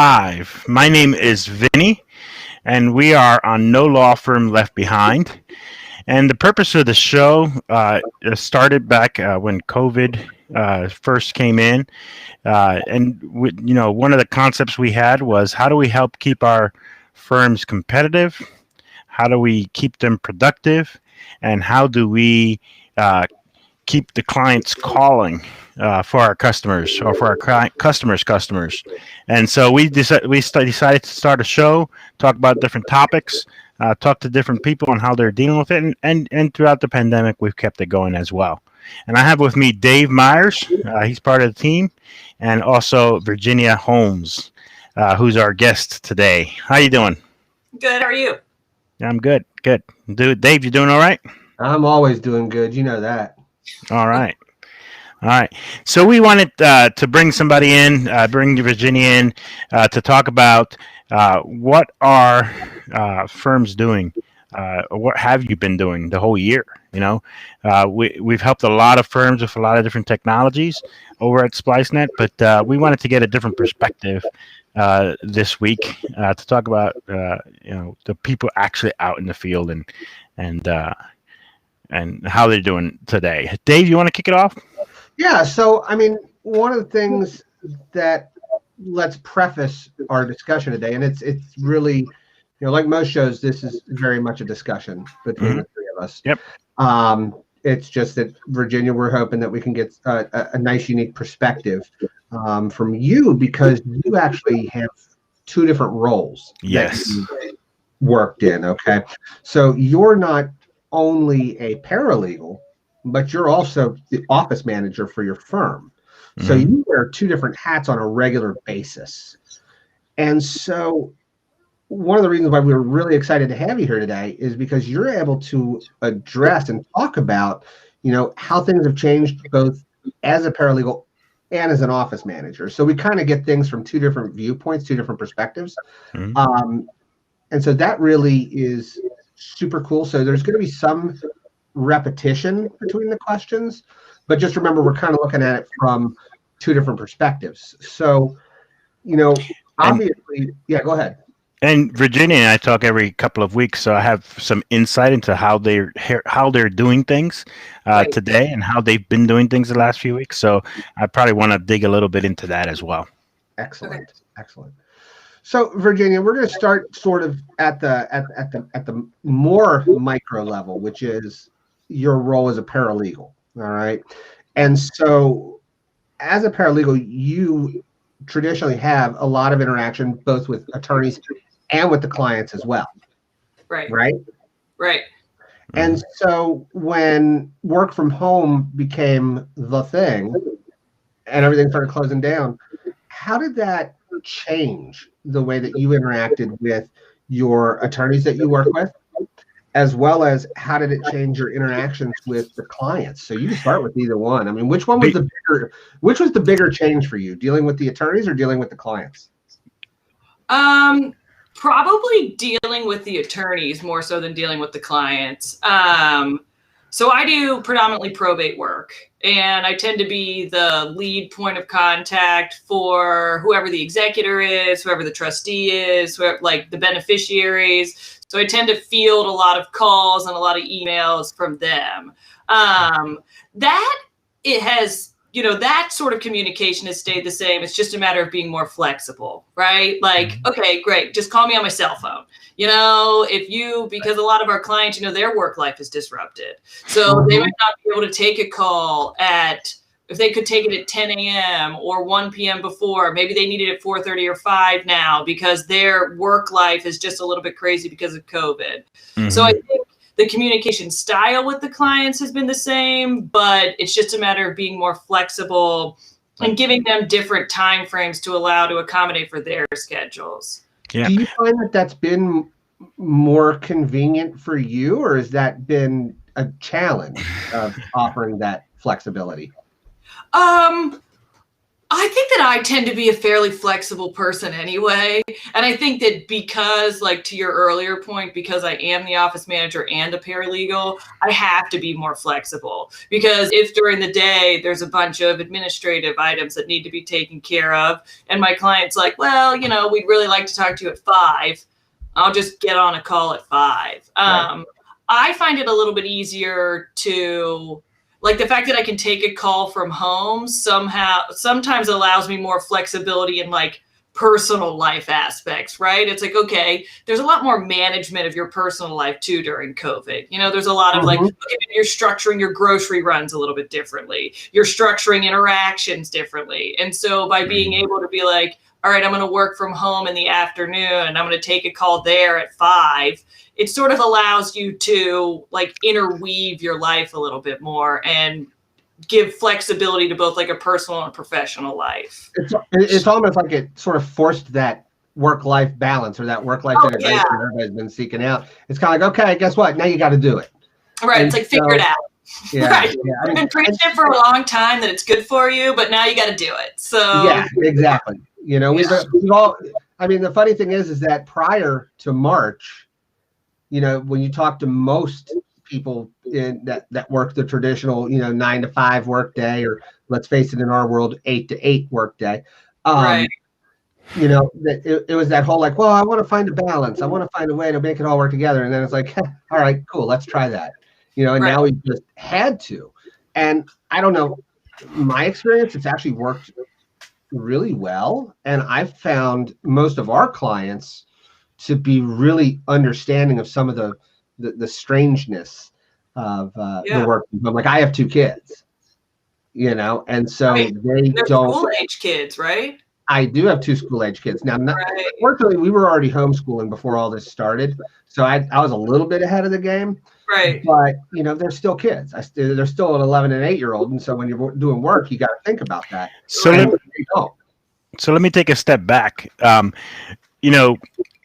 Live. My name is Vinny, and we are on No Law Firm Left Behind. And the purpose of the show started back when COVID first came in. One of the concepts we had was how do we help keep our firms competitive? How do we keep them productive? And how do we keep the clients calling for our customers or for our customers. And so decided to start a show, talk about different topics, talk to different people on how they're dealing with it. And throughout the pandemic, we've kept it going as well. And I have with me Dave Myers. He's part of the team, and also Virginia Holmes, who's our guest today. How you doing? Good. How are you? I'm good. Good. Dave, you doing all right? I'm always doing good. You know that. All right. All right. So we wanted to bring somebody in, bring Virginia in to talk about what are firms doing? What have you been doing the whole year? We've helped a lot of firms with a lot of different technologies over at SpliceNet, but we wanted to get a different perspective this week to talk about the people actually out in the field and how they're doing today. Dave, you want to kick it off? Yeah. So, one of the things that let's preface our discussion today, and it's really, like most shows, this is very much a discussion between the three of us. Yep. It's just that, Virginia, we're hoping that we can get a nice, unique perspective from you, because you actually have two different roles. Yes. That you worked in. Okay. So you're not only a paralegal, but you're also the office manager for your firm. So you wear two different hats on a regular basis. And so one of the reasons why we were really excited to have you here today is because you're able to address and talk about, how things have changed both as a paralegal and as an office manager. So we kind of get things from two different viewpoints, two different perspectives. And so that really is super cool. So there's going to be some repetition between the questions, but just remember, we're kind of looking at it from two different perspectives. So, obviously, go ahead. And Virginia and I talk every couple of weeks, so I have some insight into how they're doing things today and how they've been doing things the last few weeks. So I probably want to dig a little bit into that as well. Excellent, excellent. So, Virginia, we're going to start sort of at the more micro level, which is your role as a paralegal. All right. And so as a paralegal, you traditionally have a lot of interaction both with attorneys and with the clients as well. Right. And so when work from home became the thing and everything started closing down, how did that change the way that you interacted with your attorneys that you work with, as well as how did it change your interactions with the clients? So you can start with either one. Which one was the bigger change for you, dealing with the attorneys or dealing with the clients? Probably dealing with the attorneys more so than dealing with the clients. So I do predominantly probate work, and I tend to be the lead point of contact for whoever the executor is, whoever the trustee is, like the beneficiaries. So I tend to field a lot of calls and a lot of emails from them. That sort of communication has stayed the same. It's just a matter of being more flexible, right? Like, okay, great. Just call me on my cell phone. Because a lot of our clients, their work life is disrupted. So they might not be able to take a call if they could take it at 10 a.m. or 1 p.m. before, maybe they need it at 4:30 or 5 now because their work life is just a little bit crazy because of COVID. So I think the communication style with the clients has been the same, but it's just a matter of being more flexible and giving them different time frames to accommodate for their schedules. Yeah. Do you find that that's been more convenient for you, or has that been a challenge of offering that flexibility? I think that I tend to be a fairly flexible person anyway. And I think that because, like, to your earlier point, because I am the office manager and a paralegal, I have to be more flexible. Because if during the day there's a bunch of administrative items that need to be taken care of, and my client's like, well, we'd really like to talk to you at 5, I'll just get on a call at 5. Right. I find it a little bit easier to, like, the fact that I can take a call from home sometimes allows me more flexibility in, like, personal life aspects, right? It's like, okay, there's a lot more management of your personal life too during COVID. There's a lot of like, okay, you're structuring your grocery runs a little bit differently. You're structuring interactions differently. And so by being able to be like, all right, I'm going to work from home in the afternoon and I'm going to take a call there at 5. It sort of allows you to, like, interweave your life a little bit more and give flexibility to both, like, a personal and professional life. It's almost like it sort of forced that work-life balance or that work-life integration everybody's been seeking out. It's kind of like, okay, guess what? Now you got to do it. Right. And it's like, figure it out. Yeah. Right. Yeah. I've been preaching for a long time that it's good for you, but now you got to do it. So yeah, exactly. We've all, the funny thing is that prior to March, when you talk to most people that work the traditional, 9 to 5 work day, or let's face it, in our world, 8 to 8 work day. Right. It was that whole like, well, I want to find a balance. I want to find a way to make it all work together. And then it's like, all right, cool, let's try that. And now we just had to. And I don't know, my experience, it's actually worked really well. And I've found most of our clients to be really understanding of some of the strangeness of the work. Like, I have 2 kids, and so they They're don't. School-age kids, right? I do have 2 school-age kids now. Fortunately, we were already homeschooling before all this started, so I was a little bit ahead of the game. Right. But they're still kids. They're still an 11 and 8-year-old, and so when you're doing work, you got to think about that. So let me take a step back.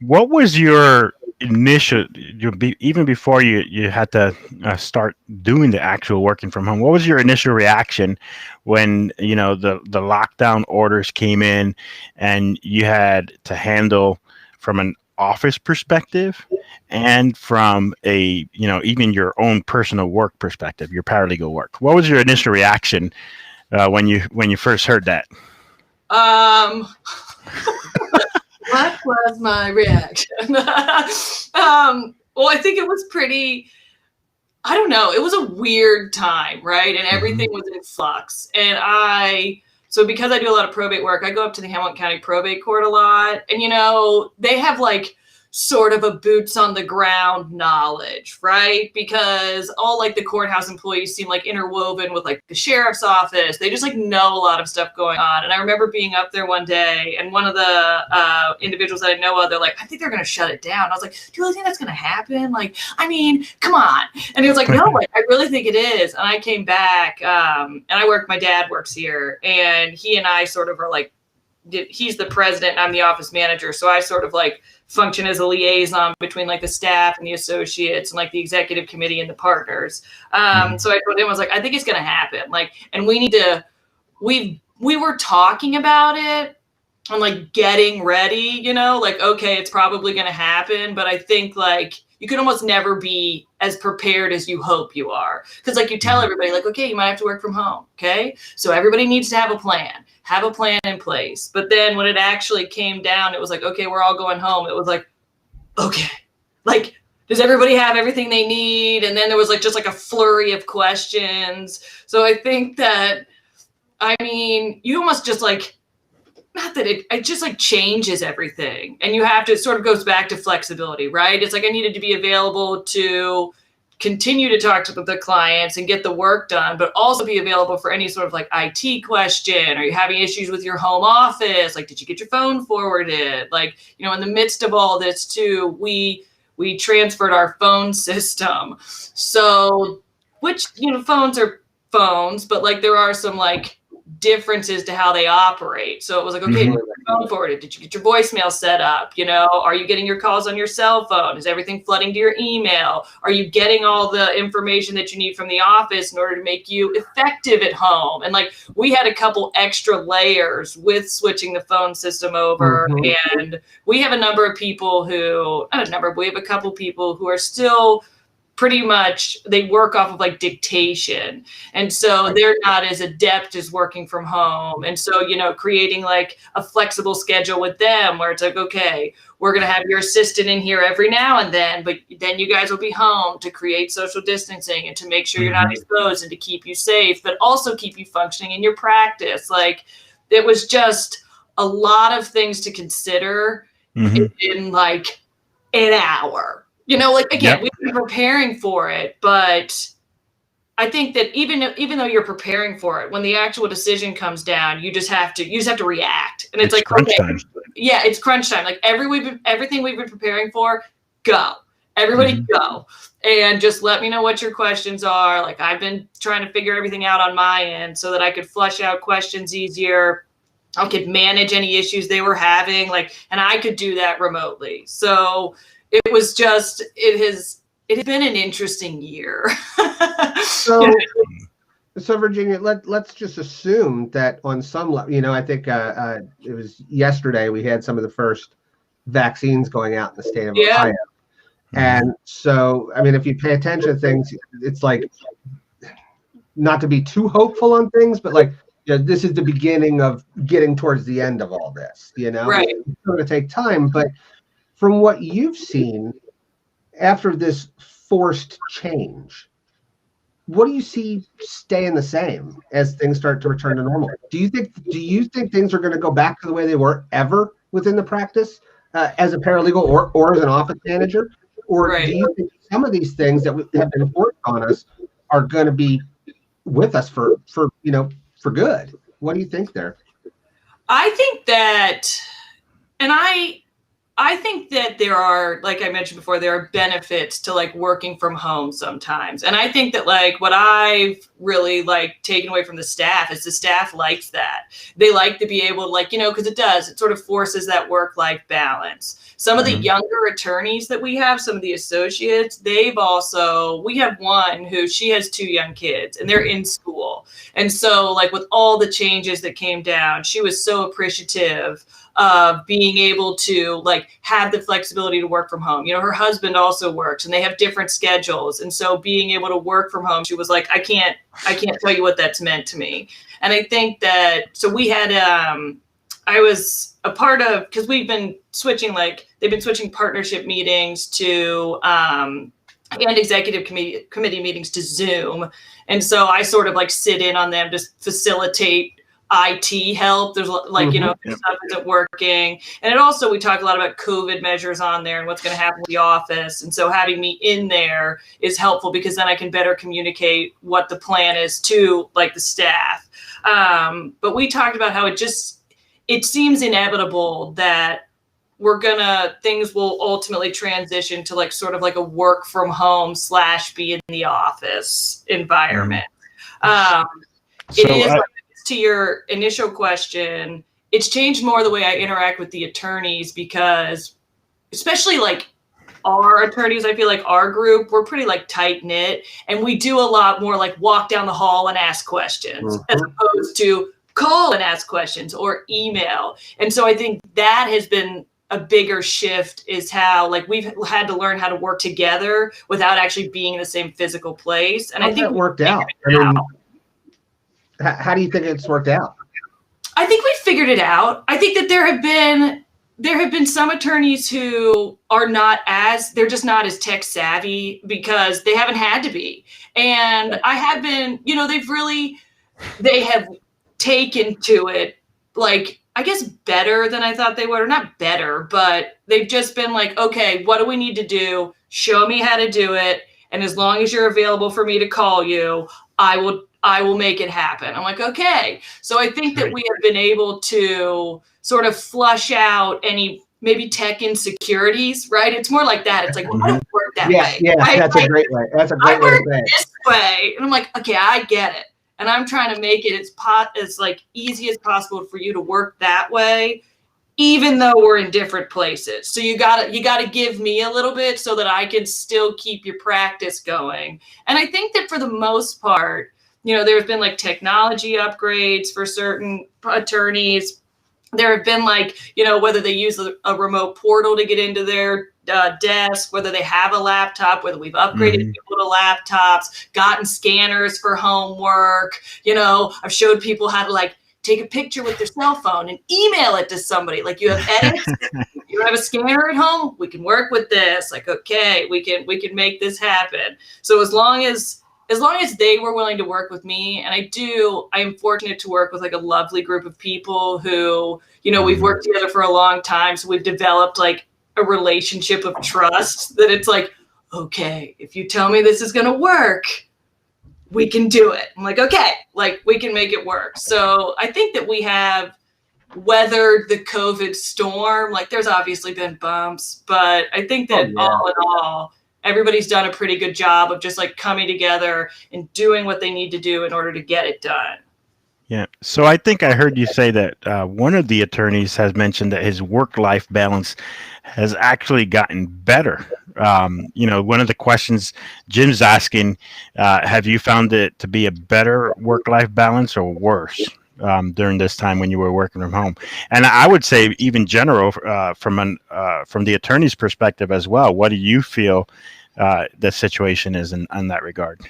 What was your initial, even before you had to start doing the actual working from home, what was your initial reaction when, the lockdown orders came in and you had to handle from an office perspective and from a, even your own personal work perspective, your paralegal work? What was your initial reaction when you first heard that? What was my reaction? Well, I think it was pretty, I don't know, it was a weird time, right? And everything was in flux. And so because I do a lot of probate work, I go up to the Hamilton County Probate Court a lot. And, they have like sort of a boots on the ground knowledge, right? Because all like the courthouse employees seem like interwoven with like the sheriff's office. They just like know a lot of stuff going on. And I remember being up there one day and one of the individuals that I know of, they're like, I think they're going to shut it down. I was like, do you really think that's going to happen? Like, come on. And he was like, no, like, I really think it is. And I came back and my dad works here, and he and I sort of are like, he's the president and I'm the office manager. So I sort of like function as a liaison between like the staff and the associates and like the executive committee and the partners. So I told him, I was like, I think it's going to happen. Like, and we were talking about it and like getting ready, like, okay, it's probably going to happen. But I think like you can almost never be as prepared as you hope you are. Because like you tell everybody like, okay, you might have to work from home. Okay. So everybody needs to have a plan in place. But then when it actually came down, it was like, okay, we're all going home. It was like, okay, like, does everybody have everything they need? And then there was like just like a flurry of questions. So I think that, you almost just like, not that it just like changes everything. And you have to, it sort of goes back to flexibility, right? It's like I needed to be available to continue to talk to the clients and get the work done, but also be available for any sort of like IT question. Are you having issues with your home office? Like, did you get your phone forwarded? Like, in the midst of all this too, we transferred our phone system. So, which, phones are phones, but like there are some like differences to how they operate. So it was like, okay, did you get your phone forwarded? Did you get your voicemail set up? You know, are you getting your calls on your cell phone? Is everything flooding to your email? Are you getting all the information that you need from the office in order to make you effective at home? And like, we had a couple extra layers with switching the phone system over. And we have a number of people who, not a number, but we have a couple people who are still pretty much, they work off of like dictation. And so they're not as adept as working from home. And so, you know, creating like a flexible schedule with them where it's like, okay, we're going to have your assistant in here every now and then, but then you guys will be home to create social distancing and to make sure you're not exposed and to keep you safe, but also keep you functioning in your practice. Like, it was just a lot of things to consider in like an hour. You know, like, again, we've been preparing for it, but I think that even though you're preparing for it, when the actual decision comes down, you just have to react. And it's like, crunch okay, time. Yeah, it's crunch time. Like everything we've been preparing for, go. Everybody go. And just let me know what your questions are. Like, I've been trying to figure everything out on my end so that I could flush out questions easier. I could manage any issues they were having, like, and I could do that remotely. So it was just, it has been an interesting year. So Virginia, let's just assume that on some level, you know, I think it was yesterday we had some of the first vaccines going out in the state of Ohio. And so, I mean, if you pay attention to things, it's like, not to be too hopeful on things, but like, you know, this is the beginning of getting towards the end of all this, you know? Right. It's going to take time, but from what you've seen after this forced change, what do you see staying the same as things start to return to normal? Do you think things are going to go back to the way they were ever within the practice as a paralegal or as an office manager? Or do you think some of these things that have been forced on us are going to be with us for good? What do you think there? I think that, and I think that there are, like I mentioned before, there are benefits to like working from home sometimes. And I think that like what I've really like taken away from the staff is the staff likes that. They like to be able to, like, you know, because it sort of forces that work-life balance. Some of the younger attorneys that we have, some of the associates, we have one who, she has 2 young kids and they're in school. And so like with all the changes that came down, she was so appreciative of being able to like have the flexibility to work from home. You know, her husband also works and they have different schedules. And so being able to work from home, she was like, I can't tell you what that's meant to me. And I think that, so we had, I was a part of, because they've been switching partnership meetings to, and executive committee meetings to Zoom. And so I sort of like sit in on them, just facilitate IT help. There's like, you know, stuff isn't working. And it also, we talk a lot about COVID measures on there and what's going to happen with the office. And so having me in there is helpful because then I can better communicate what the plan is to like the staff. But we talked about how it seems inevitable that things will ultimately transition to like sort of like a work from home / be in the office environment. To your initial question, it's changed more the way I interact with the attorneys because especially like our attorneys, I feel like our group, we're pretty like tight knit and we do a lot more like walk down the hall and ask questions as opposed to call and ask questions or email. And so I think that has been a bigger shift, is how like we've had to learn how to work together without actually being in the same physical place. And I think that worked out. How do you think it's worked out? I think we figured it out. I think that there have been some attorneys who they're just not as tech savvy because they haven't had to be. And I have been, you know, they have taken to it, like, I guess better than I thought they would, or not better, but they've just been like, okay, what do we need to do? Show me how to do it. And as long as you're available for me to call you, I will make it happen. I'm like, okay. So I think that we have been able to sort of flush out any maybe tech insecurities, right? It's more like that. It's like, well, I don't work that way. Yeah, right? That's a great way. That's a great way to say it. This way. And I'm like, okay, I get it. and I'm trying to make it as like easy as possible for you to work that way, even though we're in different places. So you gotta give me a little bit so that I can still keep your practice going. And I think that for the most part, there's been like technology upgrades for certain attorneys. There have been like, whether they use a remote portal to get into their desk, whether they have a laptop, whether we've upgraded people to laptops, gotten scanners for homework. I've showed people how to like take a picture with their cell phone and email it to somebody. Like, you have edits, you don't have a scanner at home, we can work with this. Like, okay, we can make this happen. So as long as they were willing to work with me, and I am fortunate to work with like a lovely group of people who, we've worked together for a long time. So we've developed like a relationship of trust that it's like, okay, if you tell me this is going to work, we can do it. I'm like, okay, like we can make it work. So I think that we have weathered the COVID storm. Like, there's obviously been bumps, but I think that all in all, everybody's done a pretty good job of just like coming together and doing what they need to do in order to get it done. Yeah. So I think I heard you say that one of the attorneys has mentioned that his work-life balance has actually gotten better. One of the questions Jim's asking, have you found it to be a better work-life balance or worse during this time when you were working from home? And I would say even general from the attorney's perspective as well. What do you feel the situation is in that regard?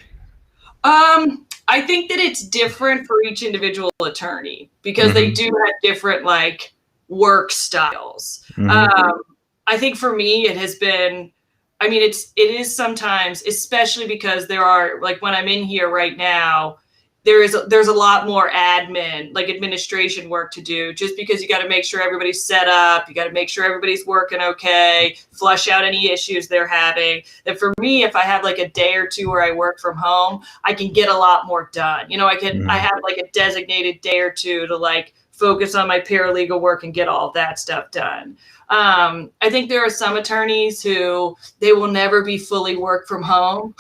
I think that it's different for each individual attorney because they do have different like work styles. I think for me, it has been, it is sometimes, especially because there are, like when I'm in here right now, there's a lot more admin, like administration work to do, just because you got to make sure everybody's set up. You got to make sure everybody's working okay, flush out any issues they're having. And for me, if I have like a day or two where I work from home, I can get a lot more done. I have like a designated day or two to like focus on my paralegal work and get all of that stuff done. I think there are some attorneys who they will never be fully work from home,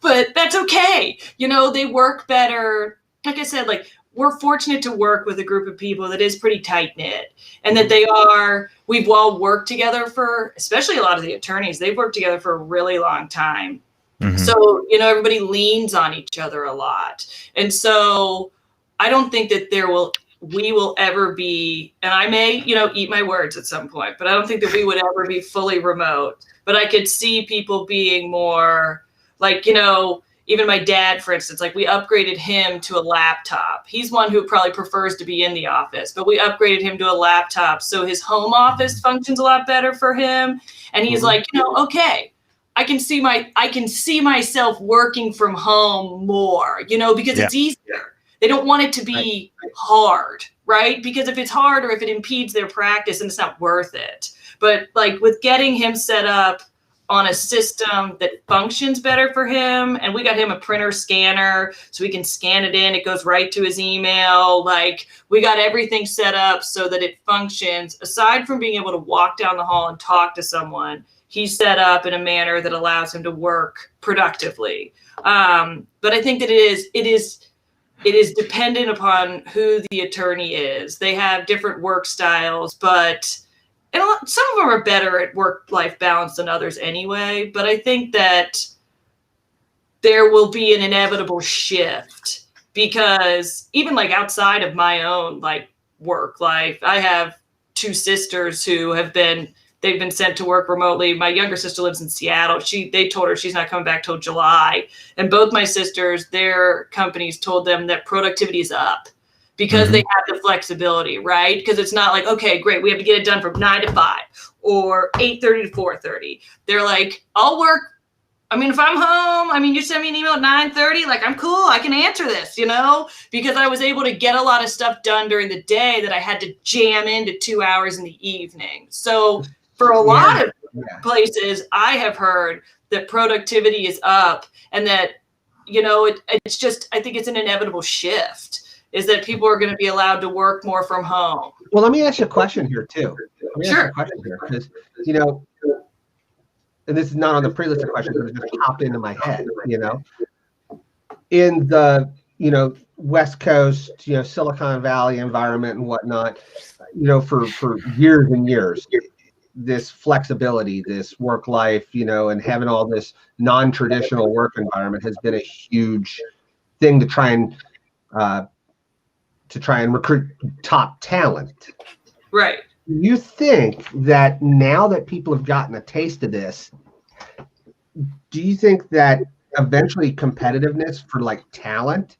but that's okay. They work better. Like I said, like we're fortunate to work with a group of people that is pretty tight knit, and that we've all worked together for, especially a lot of the attorneys, they've worked together for a really long time. So, everybody leans on each other a lot. And so I don't think that we will ever be, and I may, eat my words at some point, but I don't think that we would ever be fully remote. But I could see people being more like, even my dad, for instance, like we upgraded him to a laptop. He's one who probably prefers to be in the office, but we upgraded him to a laptop. So his home office functions a lot better for him. And he's like, okay, I can see myself working from home more, because it's easier. They don't want it to be hard, right? Because if it's hard or if it impedes their practice, then it's not worth it. But like with getting him set up on a system that functions better for him, and we got him a printer scanner so we can scan it in. It goes right to his email. Like we got everything set up so that it functions. Aside from being able to walk down the hall and talk to someone, he's set up in a manner that allows him to work productively. But I think that it is dependent upon who the attorney is. They have different work styles, but some of them are better at work-life balance than others anyway. But I think that there will be an inevitable shift because even like outside of my own like work life, I have two sisters who they've been sent to work remotely. My younger sister lives in Seattle. They told her she's not coming back till July. And both my sisters, their companies told them that productivity is up because they have the flexibility, right? Because it's not like, okay, great, we have to get it done from 9 to 5 or 8:30 to 4:30. They're like, I'll work. If I'm home, you send me an email at 9:30, like I'm cool, I can answer this, because I was able to get a lot of stuff done during the day that I had to jam into 2 hours in the evening. So for a lot of places, I have heard that productivity is up and that, it's just, I think it's an inevitable shift, is that people are going to be allowed to work more from home. Well, let me ask you a question here, too. Sure. Because, and this is not on the pre-list of questions, but it just popped into my head, in the West Coast, Silicon Valley environment and whatnot, for years and years, this flexibility, this work life, and having all this non-traditional work environment has been a huge thing to try and recruit top talent. Right. You think that now that people have gotten a taste of this, do you think that eventually competitiveness for like talent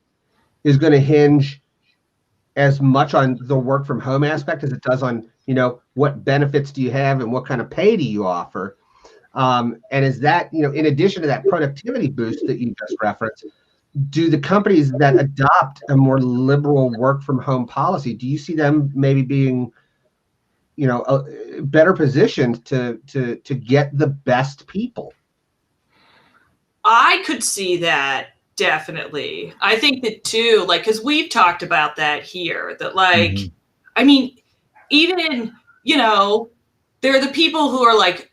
is going to hinge as much on the work from home aspect as it does on, what benefits do you have and what kind of pay do you offer? And is that, in addition to that productivity boost that you just referenced, do the companies that adopt a more liberal work from home policy, do you see them maybe being, better positioned to get the best people? I could see that, definitely. I think that too, like, because we've talked about that here, that like, I mean, even, there are the people who are like,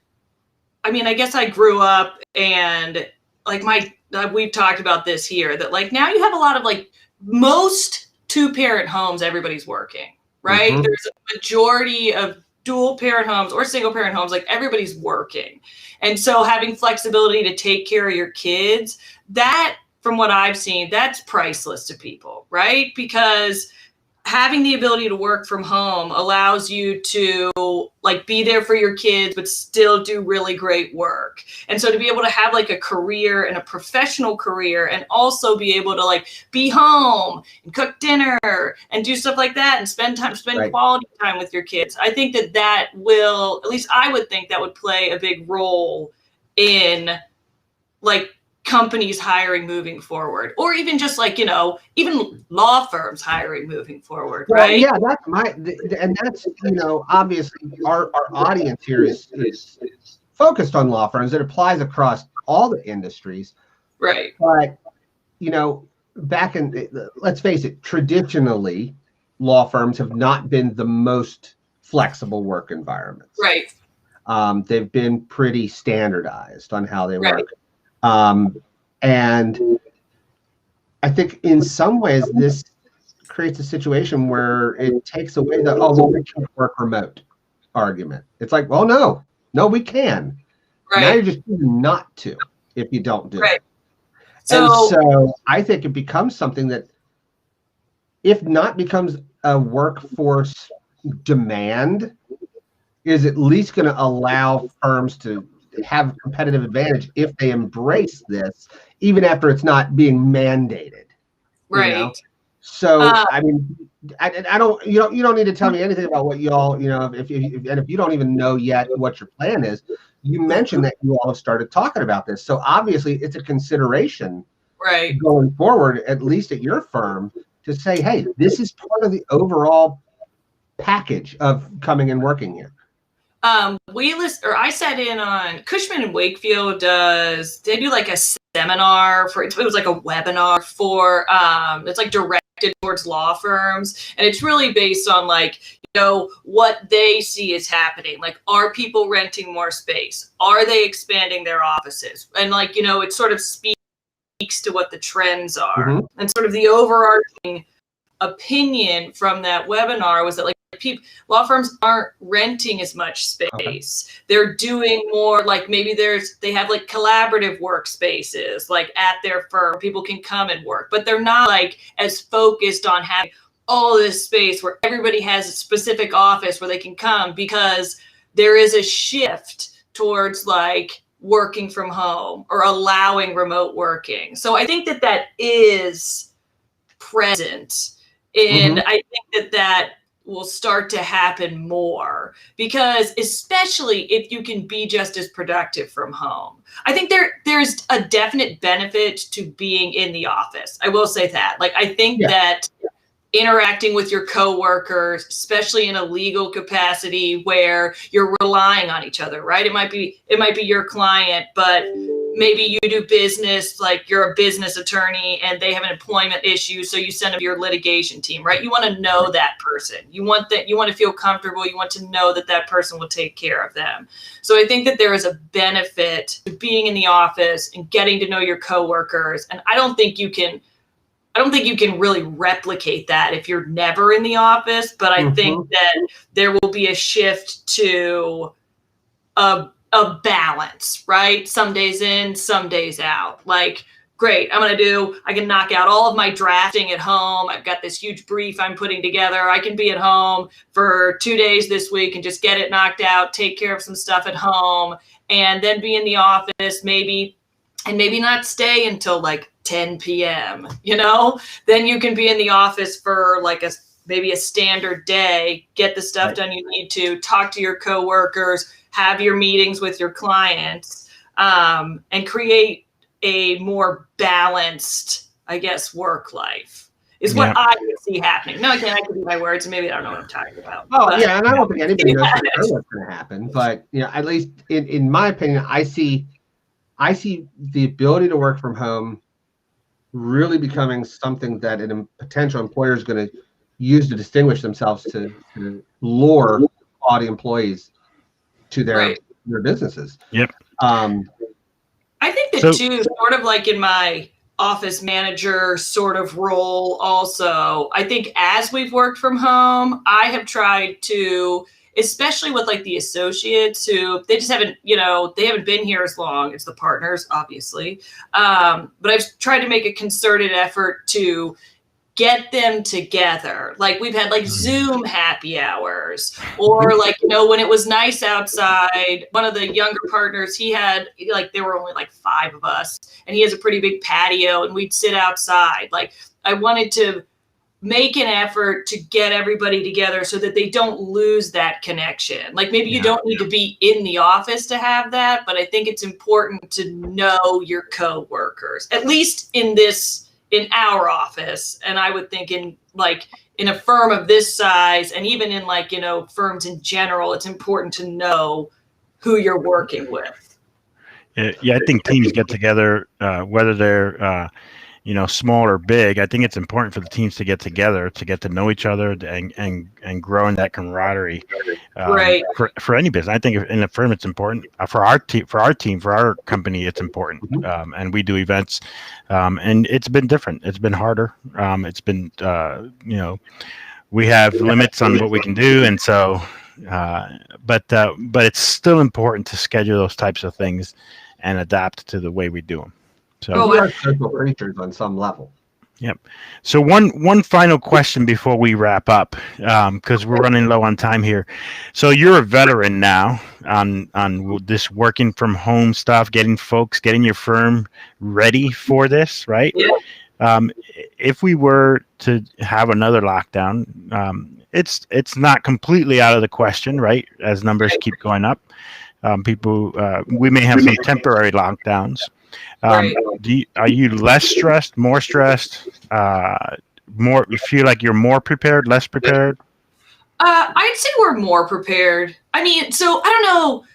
I mean, I guess I grew up and like we've talked about this here, that like now you have a lot of like most two-parent homes, everybody's working, right? There's a majority of dual parent homes or single parent homes, like everybody's working. And so having flexibility to take care of your kids, that, from what I've seen, that's priceless to people, right? Because having the ability to work from home allows you to like be there for your kids, but still do really great work. And so to be able to have like a career and a professional career and also be able to like be home and cook dinner and do stuff like that and spend Right. quality time with your kids. I think that will, at least I would think that would play a big role in like companies hiring moving forward, or even just like, even law firms hiring moving forward, Well, right? yeah, that's obviously our audience here is focused on law firms. It applies across all the industries. Right. But, back let's face it, traditionally, law firms have not been the most flexible work environments. Right. They've been pretty standardized on how they Right. work. And I think in some ways this creates a situation where it takes away the, we can't work remote argument. It's like, well, no, we can. Right. Now you're just choosing not to if you don't do Right. it. So, And so I think it becomes something that, if not becomes a workforce demand, is at least going to allow firms to have a competitive advantage if they embrace this, even after it's not being mandated. right. So I mean, I don't, you don't need to tell me anything about what y'all, if you don't even know yet what your plan is. You mentioned that you all have started talking about this, so obviously it's a consideration, Right. going forward, at least at your firm, to say, hey, this is part of the overall package of coming and working here. I sat in on Cushman and Wakefield they do like a seminar it was like a webinar for, it's like directed towards law firms. And it's really based on like, what they see is happening. Like, are people renting more space? Are they expanding their offices? And like, it sort of speaks to what the trends are. And sort of the overarching opinion from that webinar was that like law firms aren't renting as much space. Okay. They're doing more like, maybe they have like collaborative workspaces like at their firm, people can come and work, but they're not like as focused on having all this space where everybody has a specific office where they can come, because there is a shift towards like working from home or allowing remote working. So I think that is present. And I think that will start to happen more, because especially if you can be just as productive from home. I think there's a definite benefit to being in the office. I will say that. Like, I think that interacting with your coworkers, especially in a legal capacity where you're relying on each other, right? It might be your client, but maybe you do business, like you're a business attorney and they have an employment issue, so you send them to your litigation team, right? You want to know that person. You want to feel comfortable. You want to know that person will take care of them. So I think that there is a benefit to being in the office and getting to know your coworkers. And I don't think you can I don't think you can really replicate that if you're never in the office, but I think that there will be a shift to a balance, right? Some days in, some days out. Like, great, I can knock out all of my drafting at home. I've got this huge brief I'm putting together. I can be at home for 2 days this week and just get it knocked out, take care of some stuff at home, and then be in the office maybe not stay until like 10 p.m., then you can be in the office for like maybe a standard day, get the stuff done you need to, talk to your coworkers, have your meetings with your clients, and create a more balanced, I guess, work life is what I see happening. Now, again, I could be my words, and maybe I don't know what I'm talking about. Oh, yeah, and I don't think anybody knows what's going to happen. But at least in my opinion, I see the ability to work from home really becoming something that a potential employer is going to use to distinguish themselves to lure quality employees to their businesses. Yep. I think that too, sort of like in my office manager sort of role also, I think as we've worked from home, I have tried to, especially with like the associates who they just haven't, they haven't been here as long. It's the partners, obviously. But I've tried to make a concerted effort to get them together. Like we've had like Zoom happy hours, or like, when it was nice outside, one of the younger partners, he had there were only like 5 of us, and he has a pretty big patio, and we'd sit outside. Like I wanted to make an effort to get everybody together so that they don't lose that connection. Like maybe you don't need to be in the office to have that, but I think it's important to know your coworkers, at least in our office. And I would think in a firm of this size, and even in firms in general, it's important to know who you're working with. Yeah, I think teams get together, whether they're small or big. I think it's important for the teams to get together, to get to know each other, and grow in that camaraderie. For any business, I think in a firm it's important. For our team, for our company, it's important. And we do events, and it's been different. It's been harder. It's been we have limits on what we can do, and so. But it's still important to schedule those types of things and adapt to the way we do them. So we are social creatures on some level. Yep. So one final question before we wrap up, because we're running low on time here. So you're a veteran now on this working from home stuff, getting your firm ready for this, right? Yeah. If we were to have another lockdown, it's not completely out of the question, right? As numbers keep going up, we may have some temporary lockdowns. Are you less stressed, more stressed, more? You feel like you're more prepared, less prepared? I'd say we're more prepared. I mean, so I don't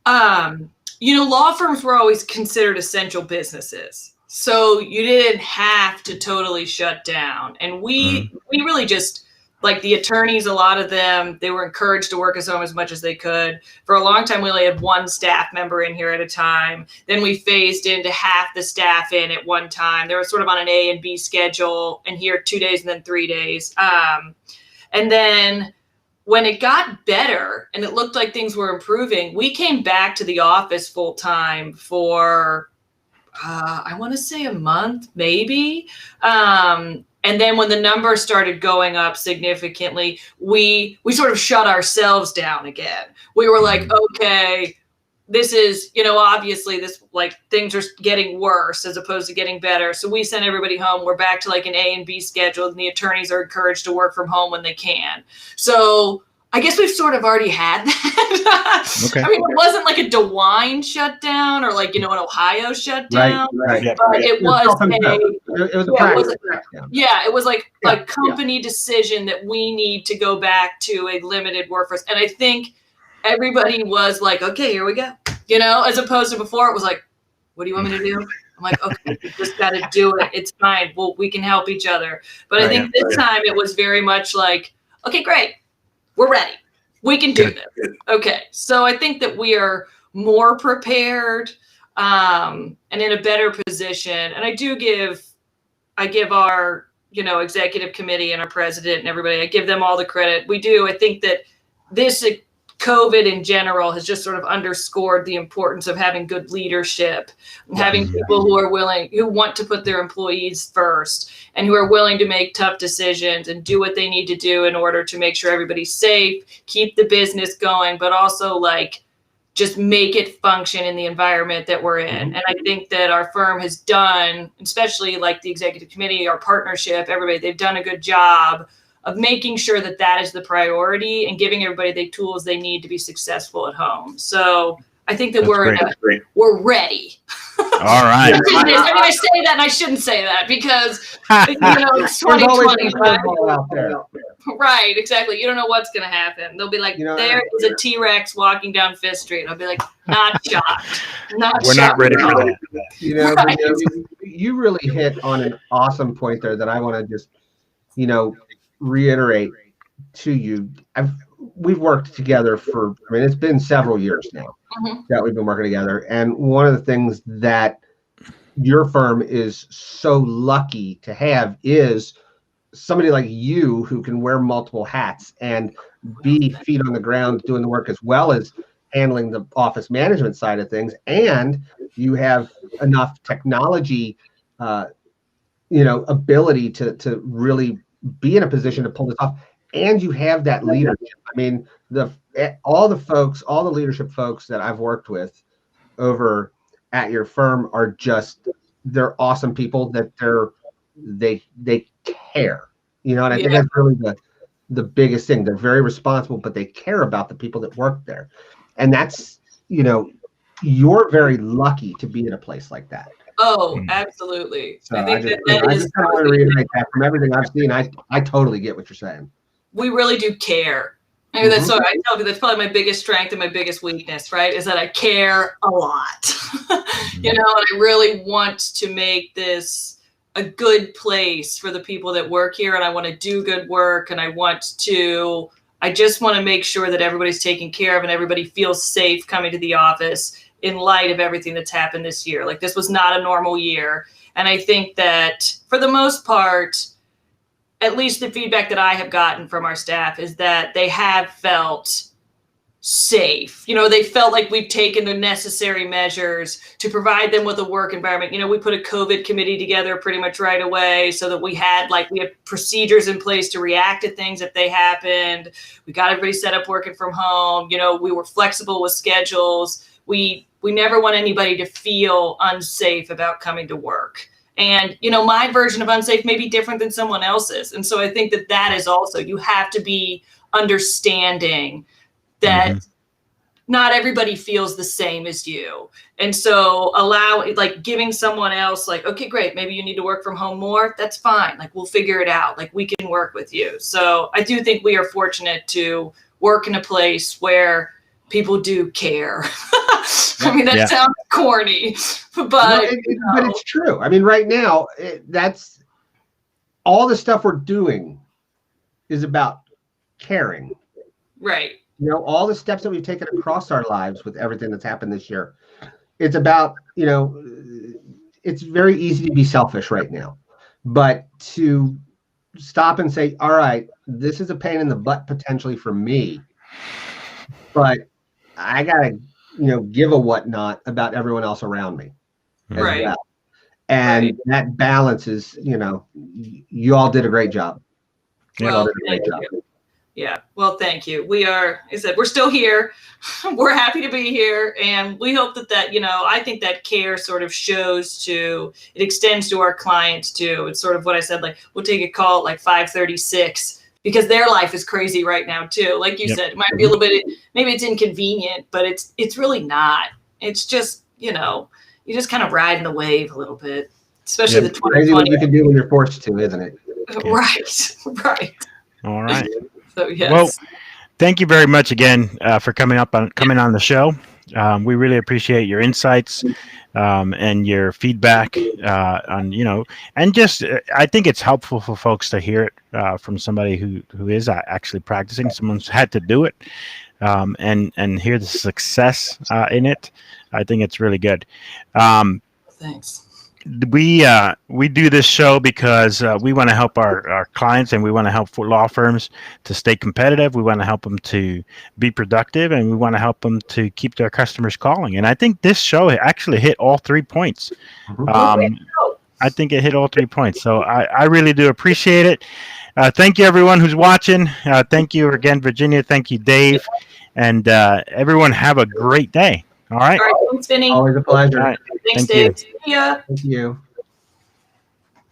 know. Law firms were always considered essential businesses, so you didn't have to totally shut down. And we really just, like the attorneys, a lot of them, they were encouraged to work at home as much as they could. For a long time, we only had one staff member in here at a time. Then we phased into half the staff in at one time. They were sort of on an A and B schedule, and here 2 days and then 3 days. And then when it got better and it looked like things were improving, we came back to the office full time for, I want to say a month, maybe. And then when the numbers started going up significantly, we sort of shut ourselves down again. We were like, okay, this is, obviously this, things are getting worse as opposed to getting better. So we sent everybody home. We're back to an A and B schedule, and the attorneys are encouraged to work from home when they can. So I guess we've sort of already had that. Okay. I mean, it wasn't like a DeWine shutdown or an Ohio shutdown, right. But it was it was a company decision that we need to go back to a limited workforce. And I think everybody was like, okay, here we go. As opposed to before, it was like, what do you want me to do? I'm like, okay, we just got to do it. It's fine. Well, we can help each other. But I think this time it was very much like, okay, great. We're ready. We can do this. Okay. So I think that we are more prepared and in a better position. And I do give I give our, executive committee and our president and everybody, I give them all the credit. We do. I think that this COVID in general has just sort of underscored the importance of having good leadership, and having people who want to put their employees first, and who are willing to make tough decisions and do what they need to do in order to make sure everybody's safe, keep the business going, but also just make it function in the environment that we're in. And I think that our firm has done, especially the executive committee, our partnership, everybody, they've done a good job of making sure that that is the priority and giving everybody the tools they need to be successful at home. So I think that we're ready. All right. I say that and I shouldn't say that because, it's 2020. Out there. Right, exactly. You don't know what's going to happen. They'll be like, there is a T-Rex walking down Fifth Street. I'll be like, not shocked. We're not ready for that. Right. You really hit on an awesome point there that I want to just, reiterate to you. We've worked together it's been several years now that we've been working together. And one of the things that your firm is so lucky to have is somebody like you who can wear multiple hats and be feet on the ground doing the work, as well as handling the office management side of things. And you have enough technology, ability to really be in a position to pull this off. And you have that leadership. I mean, all the leadership folks that I've worked with over at your firm are they're awesome people. That they care, and I think that's really the biggest thing. They're very responsible, but they care about the people that work there. And that's, you're very lucky to be in a place like that. Oh, absolutely. So I just want to reiterate that from everything I've seen. I totally get what you're saying. We really do care. Maybe that's so I tell you that's probably my biggest strength and my biggest weakness, right? Is that I care a lot. And I really want to make this a good place for the people that work here, and I want to do good work, and I just want to make sure that everybody's taken care of and everybody feels safe coming to the office in light of everything that's happened this year. This was not a normal year. And I think that for the most part, at least the feedback that I have gotten from our staff is that they have felt safe. They felt like we've taken the necessary measures to provide them with a work environment. We put a COVID committee together pretty much right away so that we had procedures in place to react to things if they happened. We got everybody set up working from home. We were flexible with schedules. We never want anybody to feel unsafe about coming to work. And, my version of unsafe may be different than someone else's. And so I think that is also, you have to be understanding that not everybody feels the same as you. And so giving someone else okay, great, maybe you need to work from home more. That's fine. We'll figure it out. We can work with you. So I do think we are fortunate to work in a place where people do care. I mean, that sounds corny, but it's true. I mean, right now, that's all the stuff we're doing is about caring. Right. All the steps that we've taken across our lives with everything that's happened this year. It's about, it's very easy to be selfish right now, but to stop and say, all right, this is a pain in the butt potentially for me, but I gotta, give a whatnot about everyone else around me as well. And that balance is, you all did a great job. Well, yeah. Well, thank you. We are, I said, we're still here. We're happy to be here. And we hope that, I think that care sort of shows it extends to our clients too. It's sort of what I said, we'll take a call at 5:36 because their life is crazy right now too. Like you said, it might be a little bit, maybe it's inconvenient, but it's really not. It's just, you just kind of riding the wave a little bit, especially the 2020. Crazy what you can do when you're forced to, isn't it? Right. All right. So, yes. Well, thank you very much again for coming on the show. We really appreciate your insights and your feedback on, and just I think it's helpful for folks to hear it from somebody who is actually practicing. Someone's had to do it and hear the success in it. I think it's really good. Thanks. we do this show because we want to help our clients, and we want to help for law firms to stay competitive. We want to help them to be productive, and we want to help them to keep their customers calling. And I think this show actually hit all 3 points. I think it hit all 3 points. So I really do appreciate it. Thank you, everyone who's watching. Thank you again, Virginia. Thank you, Dave. And everyone have a great day. All right. All right, thanks, Vinny. Always a pleasure. All right. Thanks, Thank you. Dave. See ya. Thank you.